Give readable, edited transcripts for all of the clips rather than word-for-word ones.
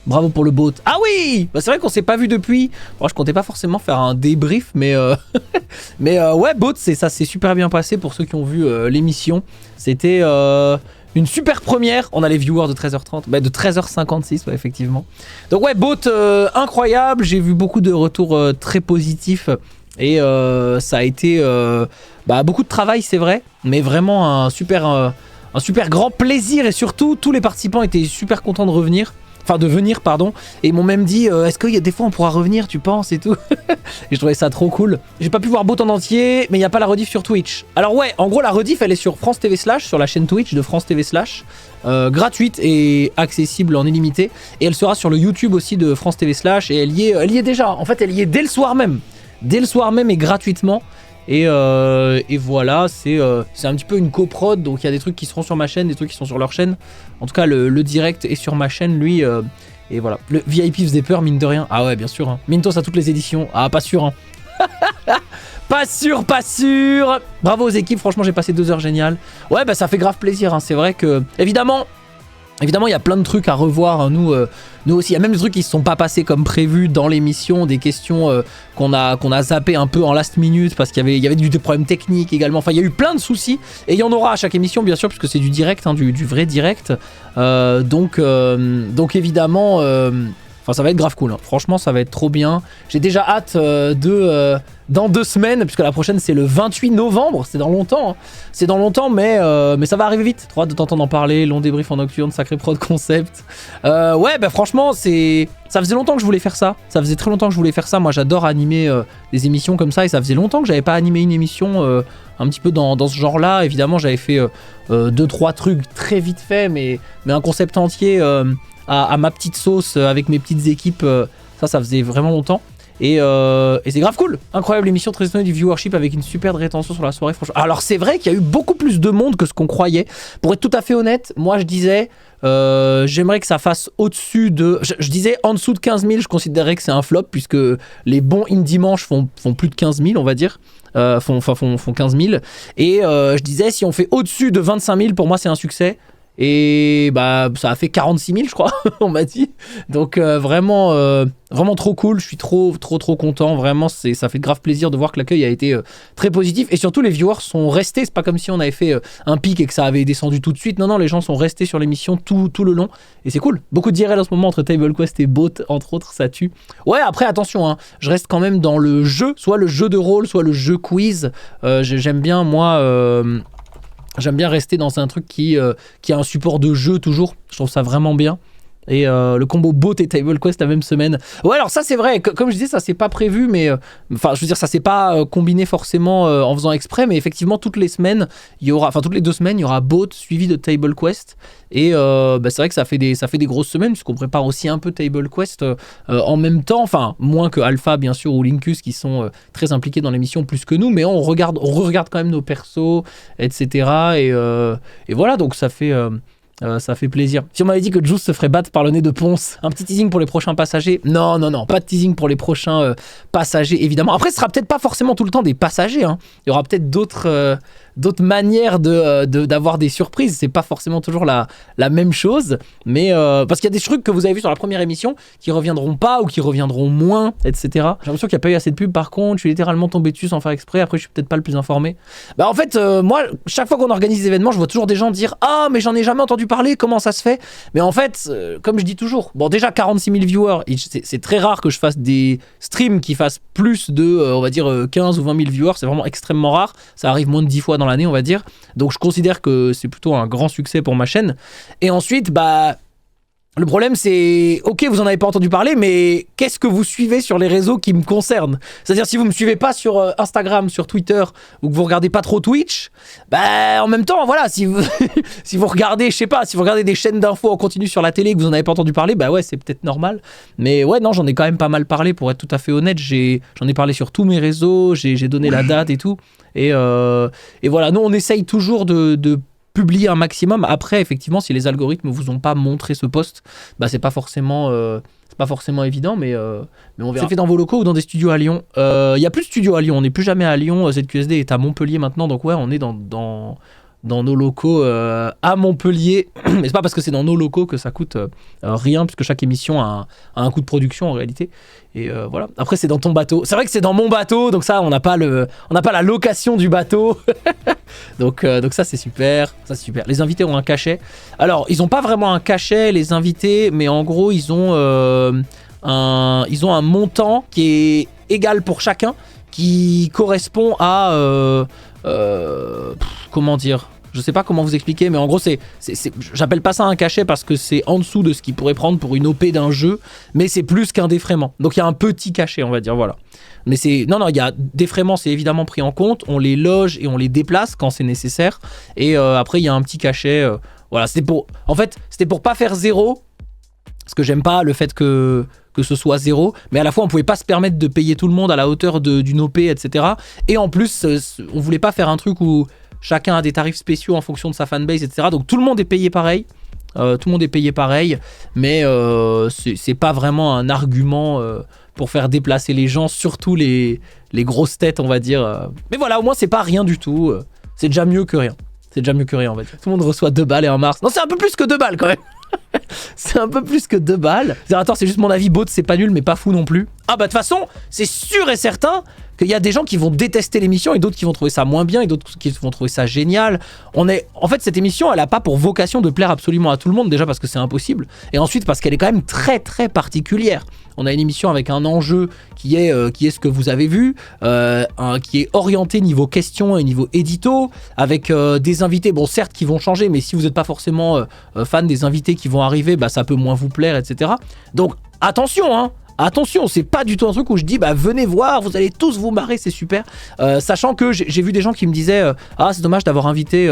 Bravo pour le bot. Ah oui, bah c'est vrai qu'on s'est pas vu depuis. Bon, je comptais pas forcément faire un débrief, mais ouais, bot, ça s'est super bien passé pour ceux qui ont vu l'émission. C'était une super première. On a les viewers de 13h30, bah de 13h56, ouais, effectivement. Donc ouais, bot incroyable. J'ai vu beaucoup de retours très positifs et ça a été beaucoup de travail, c'est vrai, mais vraiment un super grand plaisir et surtout tous les participants étaient super contents de revenir. Enfin de venir pardon, et ils m'ont même dit est-ce qu'il y a des fois on pourra revenir tu penses et tout. Et je trouvais ça trop cool. J'ai pas pu voir Bot en entier, mais il n'y a pas la rediff sur Twitch. Alors ouais, en gros la rediff elle est sur France TV Slash, sur la chaîne Twitch de France TV Slash, gratuite et accessible en illimité, et elle sera sur le YouTube aussi de France TV Slash, et elle y est déjà, en fait elle y est dès le soir même et gratuitement. Et voilà, c'est un petit peu une coprod, donc il y a des trucs qui seront sur ma chaîne, des trucs qui sont sur leur chaîne. En tout cas, le direct est sur ma chaîne, lui. Et voilà. Le VIP faisait peur, mine de rien. Ah ouais, bien sûr. Hein. Mintos à toutes les éditions. Ah, pas sûr. Hein. Pas sûr. Bravo aux équipes, franchement, j'ai passé 2 heures géniales. Ouais, bah ça fait grave plaisir. Hein. C'est vrai que, évidemment, il y a plein de trucs à revoir. Hein. Nous aussi, il y a même des trucs qui ne se sont pas passés comme prévu dans l'émission, des questions qu'on a zappé un peu en last minute parce qu'il y avait des problèmes techniques également. Enfin, il y a eu plein de soucis et il y en aura à chaque émission, bien sûr, puisque c'est du direct, hein, du vrai direct. Donc évidemment, ça va être grave cool. Hein. Franchement, ça va être trop bien. J'ai déjà hâte dans 2 semaines, puisque la prochaine c'est le 28 novembre, c'est dans longtemps. Hein. C'est dans longtemps, mais ça va arriver vite. Trop hâte de t'entendre en parler. Long débrief en nocturne, sacré prod concept. Ouais, bah franchement, ça faisait longtemps que je voulais faire ça. Ça faisait très longtemps que je voulais faire ça. Moi, j'adore animer des émissions comme ça, et ça faisait longtemps que j'avais pas animé une émission un petit peu dans ce genre-là. Évidemment, j'avais fait 2-3 trucs très vite fait, mais un concept entier à ma petite sauce avec mes petites équipes. Ça faisait vraiment longtemps. Et c'est grave cool. Incroyable émission, très étonnée du viewership avec une super rétention sur la soirée, franchement. Alors c'est vrai qu'il y a eu beaucoup plus de monde que ce qu'on croyait. Pour être tout à fait honnête, moi je disais j'aimerais que ça fasse au-dessus de... Je disais en dessous de 15 000, je considérais que c'est un flop, puisque les bons in dimanche font plus de 15 000, on va dire. Font 15 000. Et je disais si on fait au-dessus de 25 000, pour moi c'est un succès. Et bah ça a fait 46 000 je crois, on m'a dit. Donc vraiment trop cool, je suis trop content. Vraiment ça fait grave plaisir de voir que l'accueil a été très positif. Et surtout les viewers sont restés, c'est pas comme si on avait fait un pic et que ça avait descendu tout de suite. Non, les gens sont restés sur l'émission tout le long. Et c'est cool, beaucoup de DRL en ce moment entre Table Quest et Bot, entre autres, ça tue. Ouais, après attention, hein, je reste quand même dans le jeu, soit le jeu de rôle, soit le jeu quiz. J'aime bien moi... J'aime bien rester dans un truc qui a un support de jeu toujours. Je trouve ça vraiment bien. Et le combo Bot et Table Quest la même semaine. Ouais, alors ça c'est vrai, comme je disais, ça c'est pas prévu, mais enfin je veux dire, ça c'est pas combiné forcément en faisant exprès, mais effectivement toutes les semaines, toutes les 2 semaines, il y aura Bot suivi de Table Quest. Et c'est vrai que ça fait des grosses semaines, puisqu'on prépare aussi un peu Table Quest en même temps, enfin moins que Alpha bien sûr ou Linkus qui sont très impliqués dans l'émission plus que nous, mais on re-regarde quand même nos persos, etc. Et voilà, donc ça fait plaisir. Si on m'avait dit que Juice se ferait battre par le nez de Ponce, un petit teasing pour les prochains passagers. Non, pas de teasing pour les prochains passagers, évidemment. Après, ce sera peut-être pas forcément tout le temps des passagers. Hein. Il y aura peut-être d'autres manières d'avoir des surprises. C'est pas forcément toujours la même chose. Mais parce qu'il y a des trucs que vous avez vus sur la première émission qui reviendront pas ou qui reviendront moins, etc. J'ai l'impression qu'il n'y a pas eu assez de pub par contre. Je suis littéralement tombé dessus sans faire exprès. Après, je suis peut-être pas le plus informé. Bah en fait, moi, chaque fois qu'on organise des événements, je vois toujours des gens dire « Ah, mais j'en ai jamais entendu parler, comment ça se fait ?» Mais en fait, comme je dis toujours, bon déjà 46 000 viewers, c'est très rare que je fasse des streams qui fassent plus de, on va dire, 15 ou 20 000 viewers. C'est vraiment extrêmement rare. Ça arrive moins de 10 fois dans l'année, on va dire. Donc je considère que c'est plutôt un grand succès pour ma chaîne. Et ensuite, le problème c'est, ok, vous en avez pas entendu parler, mais qu'est-ce que vous suivez sur les réseaux qui me concernent? C'est-à-dire si vous me suivez pas sur Instagram, sur Twitter, ou que vous regardez pas trop Twitch, en même temps, voilà, si vous si vous regardez, je sais pas, si vous regardez des chaînes d'infos en continu sur la télé et que vous en avez pas entendu parler, ouais, c'est peut-être normal. Mais ouais, non, j'en ai quand même pas mal parlé, pour être tout à fait honnête. J'en ai parlé sur tous mes réseaux, j'ai donné la date et tout. Et voilà, nous on essaye toujours de publier un maximum. Après, effectivement, si les algorithmes vous ont pas montré ce post, c'est pas forcément évident, mais on verra. C'est fait dans vos locaux ou dans des studios à Lyon? Il y a plus de studios à Lyon, on n'est plus jamais à Lyon. ZQSD est à Montpellier maintenant, donc ouais, on est dans dans nos locaux à Montpellier. Mais c'est pas parce que c'est dans nos locaux que ça coûte rien, puisque chaque émission a un coût de production en réalité. Et voilà. Après, c'est dans ton bateau. C'est vrai que c'est dans mon bateau, donc ça, on n'a pas la location du bateau. donc ça, c'est super. Ça, c'est super. Les invités ont un cachet. Alors, ils ont pas vraiment un cachet, les invités, mais en gros, ils ont un montant qui est égal pour chacun, qui correspond à comment dire, je sais pas comment vous expliquer, mais en gros j'appelle pas ça un cachet parce que c'est en dessous de ce qu'il pourrait prendre pour une OP d'un jeu, mais c'est plus qu'un défraiement. Donc il y a un petit cachet, on va dire, voilà. Mais il y a défraiement, c'est évidemment pris en compte, on les loge et on les déplace quand c'est nécessaire, et après il y a un petit cachet, voilà, c'était pour pas faire zéro, parce que j'aime pas le fait que ce soit zéro, mais à la fois on pouvait pas se permettre de payer tout le monde à la hauteur d'une OP, etc. Et en plus, on voulait pas faire un truc où chacun a des tarifs spéciaux en fonction de sa fanbase, etc. Donc tout le monde est payé pareil. Mais c'est pas vraiment un argument pour faire déplacer les gens, surtout les grosses têtes, on va dire. Mais voilà, au moins c'est pas rien du tout. C'est déjà mieux que rien. On va dire. Tout le monde reçoit 2 balles et un Mars. Non, c'est un peu plus que 2 balles quand même. C'est un peu plus que 2 balles. Zerator, c'est juste mon avis, Boat, c'est pas nul, mais pas fou non plus. Ah bah de toute façon, c'est sûr et certain qu'il y a des gens qui vont détester l'émission et d'autres qui vont trouver ça moins bien et d'autres qui vont trouver ça génial. En fait, cette émission, elle a pas pour vocation de plaire absolument à tout le monde, déjà parce que c'est impossible, et ensuite parce qu'elle est quand même très très particulière. On a une émission avec un enjeu qui est ce que vous avez vu, qui est orienté niveau questions et niveau édito, avec des invités, bon certes qui vont changer, mais si vous n'êtes pas forcément fan des invités qui vont arriver, bah ça peut moins vous plaire, etc. Donc attention, hein. Attention, c'est pas du tout un truc où je dis bah venez voir, vous allez tous vous marrer, c'est super. Sachant que j'ai vu des gens qui me disaient ah c'est dommage d'avoir invité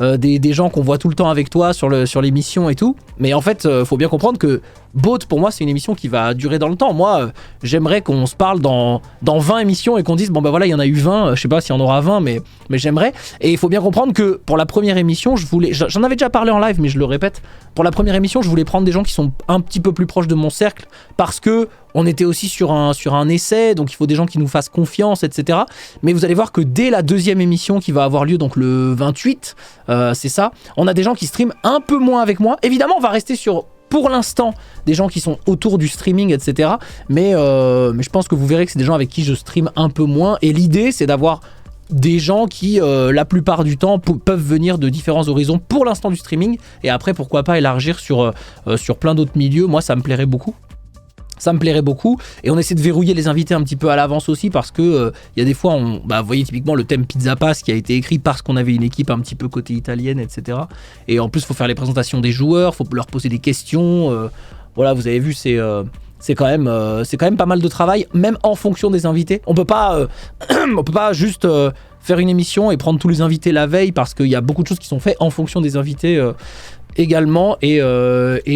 des gens qu'on voit tout le temps avec toi sur l'émission et tout. Mais en fait, faut bien comprendre que Boat, pour moi, c'est une émission qui va durer dans le temps. Moi, j'aimerais qu'on se parle dans 20 émissions et qu'on dise bon bah voilà, il y en a eu 20, je sais pas s'il y en aura 20, mais j'aimerais. Et il faut bien comprendre que pour la première émission, j'en avais déjà parlé en live, mais je le répète, pour la première émission, je voulais prendre des gens qui sont un petit peu plus proches de mon cercle, parce que on était aussi sur un essai, donc il faut des gens qui nous fassent confiance, etc. Mais vous allez voir que dès la deuxième émission qui va avoir lieu, donc le 28, c'est ça, on a des gens qui streament un peu moins avec moi. Évidemment, on va rester sur, pour l'instant, des gens qui sont autour du streaming, etc. Mais je pense que vous verrez que c'est des gens avec qui je stream un peu moins. Et l'idée, c'est d'avoir des gens qui, la plupart du temps, peuvent venir de différents horizons pour l'instant du streaming. Et après, pourquoi pas élargir sur plein d'autres milieux. Moi, ça me plairait beaucoup. Et on essaie de verrouiller les invités un petit peu à l'avance aussi, parce que y a des fois, vous voyez typiquement le thème Pizza Pass qui a été écrit parce qu'on avait une équipe un petit peu côté italienne, etc. Et en plus, il faut faire les présentations des joueurs, il faut leur poser des questions. Voilà, vous avez vu, c'est quand même pas mal de travail, même en fonction des invités. On peut pas juste faire une émission et prendre tous les invités la veille, parce qu'il y a beaucoup de choses qui sont faites en fonction des invités. Également, et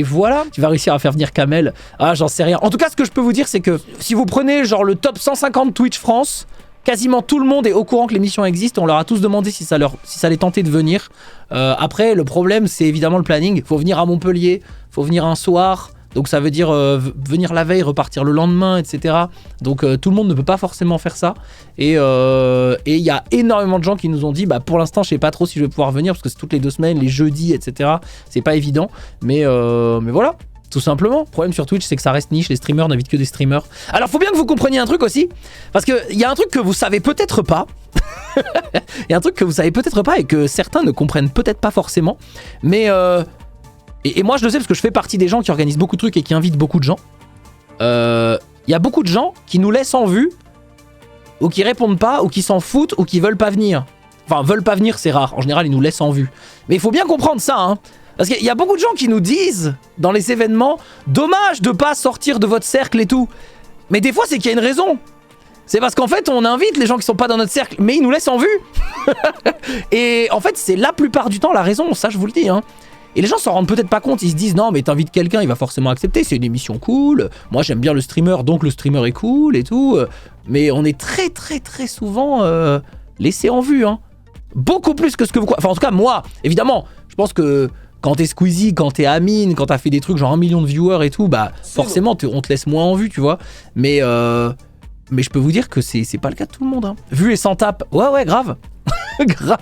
voilà. Tu vas réussir à faire venir Kamel? Ah, j'en sais rien. En tout cas, ce que je peux vous dire, c'est que si vous prenez genre le top 150 Twitch France, quasiment tout le monde est au courant que l'émission existe. On leur a tous demandé si ça les tentait de venir. Après, le problème, c'est évidemment le planning. Faut venir à Montpellier, faut venir un soir. Donc ça veut dire venir la veille, repartir le lendemain, etc. Donc tout le monde ne peut pas forcément faire ça. Et il y a énormément de gens qui nous ont dit bah pour l'instant je sais pas trop si je vais pouvoir venir, parce que c'est toutes les 2 semaines, les jeudis, etc. C'est pas évident. Mais voilà, tout simplement. Le problème sur Twitch, c'est que ça reste niche, les streamers n'invitent que des streamers. Alors faut bien que vous compreniez un truc aussi, parce qu'il y a un truc que vous savez peut-être pas. Il y a un truc que vous savez peut-être pas et que certains ne comprennent peut-être pas forcément. Mais et moi je le sais parce que je fais partie des gens qui organisent beaucoup de trucs et qui invitent beaucoup de gens. Il y a beaucoup de gens qui nous laissent en vue, ou qui répondent pas, ou qui s'en foutent, ou qui veulent pas venir. Enfin, veulent pas venir, c'est rare. En général, ils nous laissent en vue. Mais il faut bien comprendre ça, hein. Parce qu'il y a beaucoup de gens qui nous disent, dans les événements, dommage de pas sortir de votre cercle et tout. Mais des fois, c'est qu'il y a une raison. C'est parce qu'en fait, on invite les gens qui sont pas dans notre cercle, mais ils nous laissent en vue. Et en fait, c'est la plupart du temps la raison, ça je vous le dis, hein. Et les gens s'en rendent peut-être pas compte, ils se disent non mais t'invites quelqu'un, il va forcément accepter, c'est une émission cool, moi j'aime bien le streamer donc le streamer est cool et tout. Mais on est très très très souvent laissé en vue, hein. Beaucoup plus que ce que vous... Enfin en tout cas moi, évidemment, je pense que quand t'es Squeezie, quand t'es Amine, quand t'as fait des trucs genre 1 million de viewers et tout, bah forcément on te laisse moins en vue, tu vois. Mais je peux vous dire que c'est pas le cas de tout le monde, hein. Vu et sans tape, ouais grave. grave.